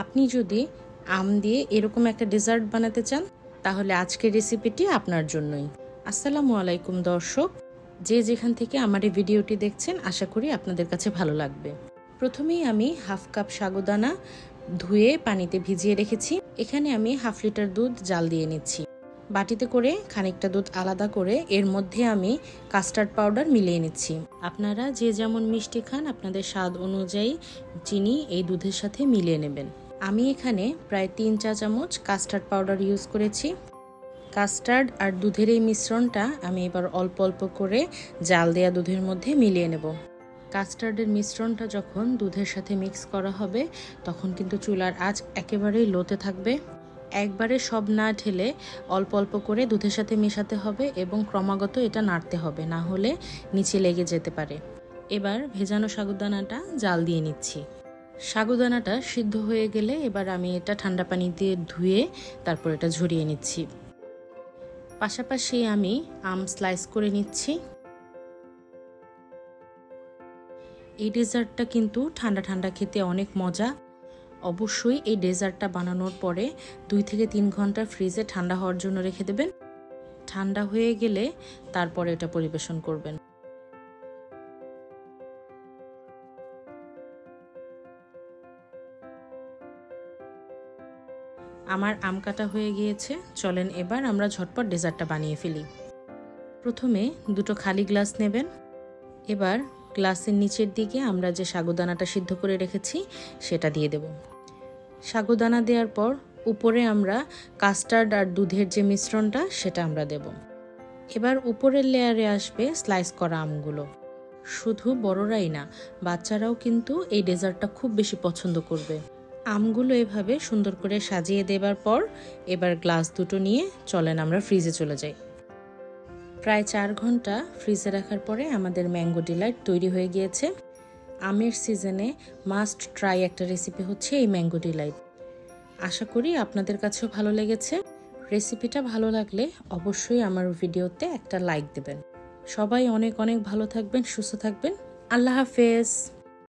আপনি যদি আম দিয়ে এরকম একটা ডেজার্ট বানাতে চান তাহলে আজকের রেসিপিটি আপনার জন্যই। আসসালামু আলাইকুম দর্শক, যে যেখান থেকে আমার এই ভিডিওটি দেখছেন আশা করি আপনাদের কাছে ভালো লাগবে। প্রথমেই আমি হাফ কাপ সাগুদানা ধুয়ে পানিতে ভিজিয়ে রেখেছি। এখানে আমি হাফ লিটার দুধ জাল দিয়ে নিচ্ছি। বাটিতে করে খানিকটা দুধ আলাদা করে এর মধ্যে আমি কাস্টার্ড পাউডার মিলিয়ে নিচ্ছি। আপনারা যে যেমন মিষ্টি খান আপনাদের স্বাদ অনুযায়ী চিনি এই দুধের সাথে মিলিয়ে নেবেন। আমি এখানে প্রায় 3 চা চামচ কাস্টার্ড পাউডার ইউজ করেছি। কাস্টার্ড আর দুধের এই মিশ্রণটা আমি এবার অল্প অল্প করে জাল দেয়া দুধের মধ্যে মিলিয়ে নেব। কাস্টার্ডের মিশ্রণটা যখন দুধের সাথে মিক্স করা হবে তখন কিন্তু চুলার আঁচ একেবারেই লোতে থাকবে। একবারে সব না ঢেলে অল্প অল্প করে দুধের সাথে মেশাতে হবে এবং ক্রমাগত এটা নাড়তে হবে, না হলে নিচে লেগে যেতে পারে। এবার ভেজানো সাগুদানাটা জাল দিয়ে নিচ্ছি। সাগুদানাটা সিদ্ধ হয়ে গেলে এবার আমি এটা ঠান্ডা পানি দিয়ে ধুয়ে তারপর এটা ঝরিয়ে নিচ্ছি। পাশাপাশি আমি আম স্লাইস করে নিচ্ছি। এই ডেজার্টটা কিন্তু ঠান্ডা ঠান্ডা খেতে অনেক মজা। অবশ্যই এই ডেজার্টটা বানানোর পরে 2 থেকে 3 ঘন্টা ফ্রিজে ঠান্ডা হওয়ার জন্য রেখে দেবেন। ঠান্ডা হয়ে গেলে তারপরে এটা পরিবেশন করবেন। আমার আম কাটা হয়ে গিয়েছে, চলেন এবার আমরা ঝটপট ডেজার্টটা বানিয়ে ফেলি। প্রথমে 2টো খালি গ্লাস নেবেন। এবার গ্লাসের নিচের দিকে আমরা যে সাগুদানাটা সিদ্ধ করে রেখেছি সেটা দিয়ে দেব। সাগুদানা দেওয়ার পর উপরে আমরা কাস্টার্ড আর দুধের যে মিশ্রণটা সেটা আমরা দেব। এবার উপরের লেয়ারে আসবে স্লাইস করা আমগুলো। শুধু বড়রাই না, বাচ্চারাও কিন্তু এই ডেজার্টটা খুব বেশি পছন্দ করবে। আমগুলো এভাবে সুন্দর করে সাজিয়ে দেবার পর এবার গ্লাস দুটো নিয়ে চলেন আমরা ফ্রিজে চলে যাই। প্রায় 4 ঘন্টা ফ্রিজে রাখার পরে আমাদের ম্যাঙ্গো ডিলাইট তৈরি হয়ে গিয়েছে। আমের সিজনে মাস্ট ট্রাই একটা রেসিপি হচ্ছে এই ম্যাঙ্গো ডিলাইট। আশা করি আপনাদের কাছেও ভালো লেগেছে। রেসিপিটা ভালো লাগলে অবশ্যই আমার ভিডিওতে একটা লাইক দেবেন। সবাই অনেক অনেক ভালো থাকবেন, সুস্থ থাকবেন। আল্লাহ হাফেজ।